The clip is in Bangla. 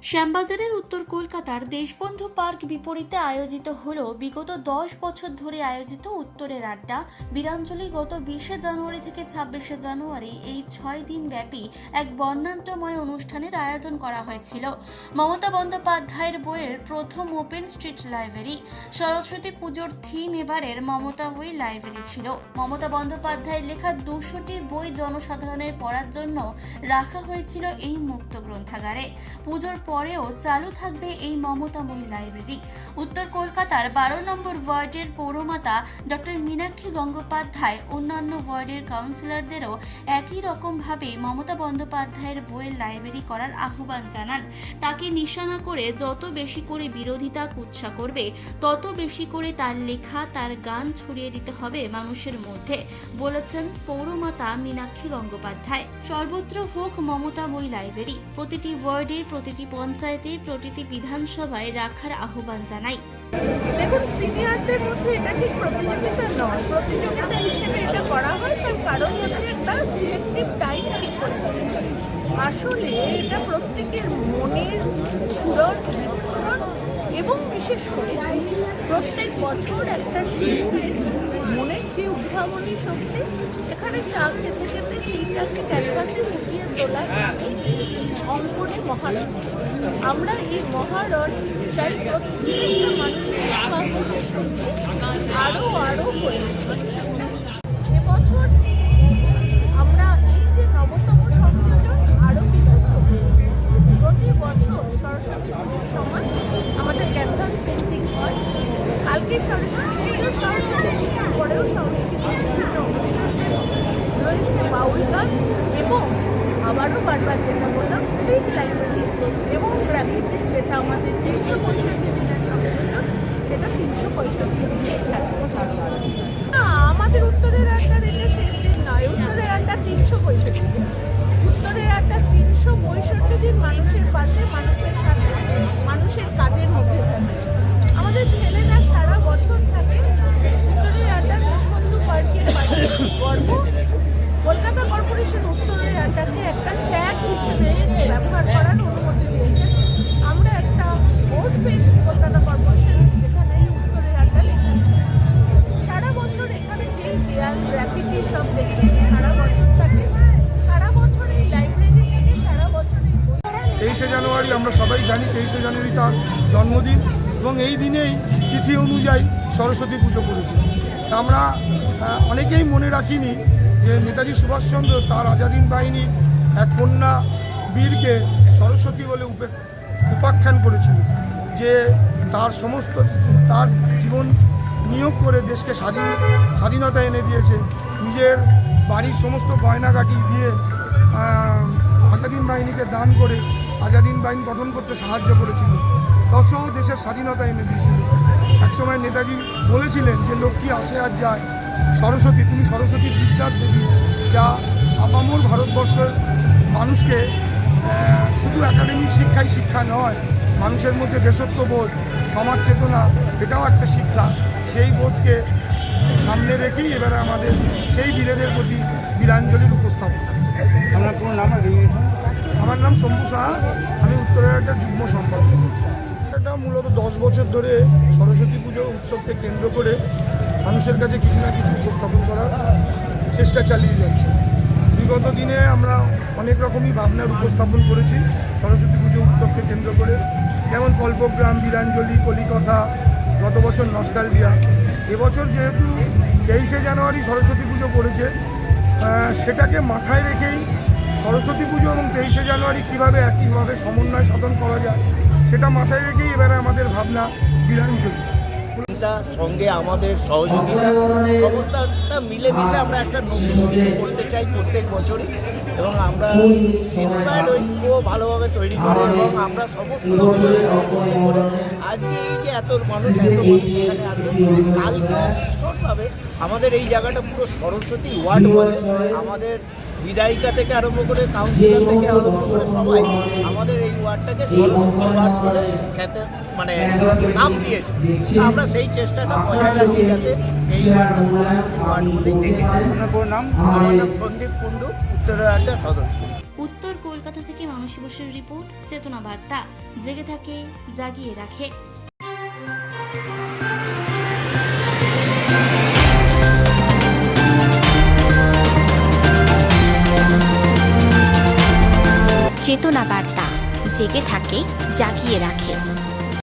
শ্যামবাজারের উত্তর কলকাতার দেশবন্ধু পার্ক বিপরীতে আয়োজিত হল বিগত 10 বছর ধরে আয়োজিত উত্তরের আড্ডা। বীরাঞ্জলি গত 20 জানুয়ারি থেকে 26 জানুয়ারি এই 6 দিন ব্যাপী এক বর্ণাঢ্যময় অনুষ্ঠানের আয়োজন করা হয়েছিল। মমতা বন্দ্যোপাধ্যায়ের বইয়ের প্রথম ওপেন স্ট্রিট লাইব্রেরি। সরস্বতী পুজোর থিম এবারের মমতা বই লাইব্রেরি ছিল। মমতা বন্দ্যোপাধ্যায়ের লেখা 200টি বই জনসাধারণের পড়ার জন্য রাখা হয়েছিল এই মুক্ত গ্রন্থাগারে। পুজোর পরেও চালু থাকবে এই মমতাময়ী লাইব্রেরি। উত্তর কলকাতার 12 নম্বর ওয়ার্ডের পৌরমাতা ডক্টর মীনাক্ষী গঙ্গোপাধ্যায় অন্যান্য ওয়ার্ডের কাউন্সিলরদেরও একই রকমভাবে মমতা বন্দ্যোপাধ্যায়ের বইয়ের লাইব্রেরি করার আহ্বান জানান। তাকে নিশানা করে যত বেশি করে বিরোধিতা কুৎসা করবে তত বেশি করে তার লেখা, তার গান ছড়িয়ে দিতে হবে মানুষের মধ্যে, বলেছেন পৌরমাতা মীনাক্ষী গঙ্গোপাধ্যায়। সর্বত্র হোক মমতা বই লাইব্রেরি। প্রতিটি ওয়ার্ডে, প্রতিটি পঞ্চায়েতে, প্রতিটি বিধানসভায় রাখার আহ্বান জানাই। দেখুন, সিনিয়রদের মধ্যে এটা ঠিক প্রতিযোগিতা নয়, প্রতিযোগিতা হিসেবে এটা করা হয়। তার কারণ হচ্ছে একটা সিলেক্টিভ টাইম ঠিক করে। আসলে এটা প্রত্যেকের মনের স্ফুরণ এবং বিশেষ করে প্রত্যেক বছর একটা শিল্পের মনের যে উদ্ভাবনী শক্তি, এখানে চা খেতে খেতে সেইটাকে ক্যানভাসে ফুটিয়ে তোলার অঙ্কনে মহারণ। আমরা এই মহারণ চাই প্রত্যেকটা মানুষের উদ্ভাবনের সঙ্গে আরও করে। এবছর আমরা এই যে নবতম সংযোজন আরও কিছু ছবি। প্রতি বছর সরস্বতী পুজোর সময় আমাদের ক্যানভাস পেন্টিং হয়। কালকে সরস্বতী পুজো, সরস্বতী পুজোর পরেও সংস্কৃতির বিভিন্ন অনুষ্ঠান রয়েছে, বাউল গান এবং আবারও বারবার যেটা বললাম স্ট্রিট লাইব্রেরি এবং গ্রাফিক্স, যেটা আমাদের 365 দিনের সংযোজন, সেটা 365 দিনে থাকবে। আমাদের উত্তরের আড্ডার এটা শেষ দিন নয়, উত্তরের আড্ডা 365 দিন। উত্তরের আড্ডা 365 দিন মানুষের পাশে, মানুষের সাথে, মানুষের কাজের মধ্যে থাকে। আমাদের ছেলেরা সারা বছর থাকে। উত্তরের আড্ডা দেশবন্ধু পার্কের গর্ব। কলকাতা কর্পোরেশন উত্তরের আড্ডাকে একটা ট্যাগ হিসেবে ব্যবহার করার অনুমতি দিয়েছে। আমরা একটা বোর্ড পেয়েছি কলকাতা কর্পোরেশন, যেখানে উত্তরের আড্ডা লেখা। সারা বছর এখানে যে দেয়াল গ্রাফিটি সব দেখছি সারা বছর থাকে। সারা বছর এই লাইব্রেরি থেকে সারা বছর এই বই। 23 জানুয়ারি আমরা সবাই জানি, 23 জানুয়ারি তার জন্মদিন এবং এই দিনেই তিথি অনুযায়ী সরস্বতী পুজো করেছি। আমরা অনেকেই মনে রাখিনি যে নেতাজি সুভাষচন্দ্র তার আজাদিন বাহিনীর এক কন্যা বীরকে সরস্বতী বলে উপাখ্যান করেছিল, যে তার সমস্ত তার জীবন নিয়োগ করে দেশকে স্বাধীনতা এনে দিয়েছে। নিজের বাড়ির সমস্ত গয়নাগাটি দিয়ে আজাদিন বাহিনীকে দান করে আজাদিন বাহিনী গঠন করতে সাহায্য করেছিল, তৎসহ দেশের স্বাধীনতা এনে দিয়েছিল। একসময় নেতাজি বলেছিলেন যে লক্ষ্মী আসে আর যায়, সরস্বতী তুমি সরস্বতী বিদ্যার দেবী, যা আপামর ভারতবর্ষের মানুষকে শুধু একাডেমিক শিক্ষা নয়, মানুষের মধ্যে দেশত্ববোধ, সমাজ চেতনা, এটাও একটা শিক্ষা। সেই বোধকে সামনে রেখেই এবারে আমাদের সেই বীরেদের প্রতি বীরাঞ্জলির উপস্থাপন। আমার পুরো নাম? আমার নাম শম্ভু সাহা, আমি উত্তরের একটা যুগ্ম সম্পাদক। এটা মূলত 10 বছর ধরে সরস্বতী পুজো উৎসবকে কেন্দ্র করে মানুষের কাছে কিছু না কিছু উপস্থাপন করার চেষ্টা চালিয়ে যাচ্ছে। বিগত দিনে আমরা অনেক রকমই ভাবনার উপস্থাপন করেছি সরস্বতী পুজো উৎসবকে কেন্দ্র করে, যেমন কল্পগ্রাম, বীরাঞ্জলি, কলিকথা, গত বছর নস্টালজিয়া। এবছর যেহেতু 23 জানুয়ারি সরস্বতী পুজো পড়েছে, সেটাকে মাথায় রেখেই সরস্বতী পুজো এবং 23 জানুয়ারি কীভাবে একইভাবে সমন্বয় সাধন করা যায় সেটা মাথায় রেখেই এবারে আমাদের ভাবনা বীরাঞ্জলি। সঙ্গে আমাদের সহযোগিতা সমস্যাটা মিলেমিশে আমরা একটা নতুন কিছু করতে চাই প্রত্যেক বছরই, এবং আমরা ইন্সপায়ার্ড ঐক্য ভালোভাবে তৈরি করি এবং আমরা সমস্ত সহযোগিতা করি। আজকে এই যে এত মানুষ এখানে আসবে, কালকে ভীষণভাবে আমাদের এই জায়গাটা পুরো সরস্বতী ওয়ার্ড বলে। আমাদের বিধায়িকা থেকে আরম্ভ করে কাউন্সিলর থেকে আরম্ভ করে সবাই আমাদের এই ওয়ার্ডটাকে সরস্বতী ওয়ার্ড বলে খ্যাতে নাম দিয়েছে। আমরা সেই চেষ্টাটা বজায় রাখি যাতে এই ওয়ার্ডটা সরস্বতী ওয়ার্ড বলেই থেকে। আপনার পুরো নাম? আমার নাম সন্দীপ কুণ্ডু, উত্তরের আড্ডার সদস্য। উত্তর কলকাতা থেকে মানসী বসু। ঘোষের রিপোর্ট, চেতনা বার্তা, জেগে থাকে জাগিয়ে রাখে। চেতনা বার্তা, জেগে থাকে জাগিয়ে রাখে।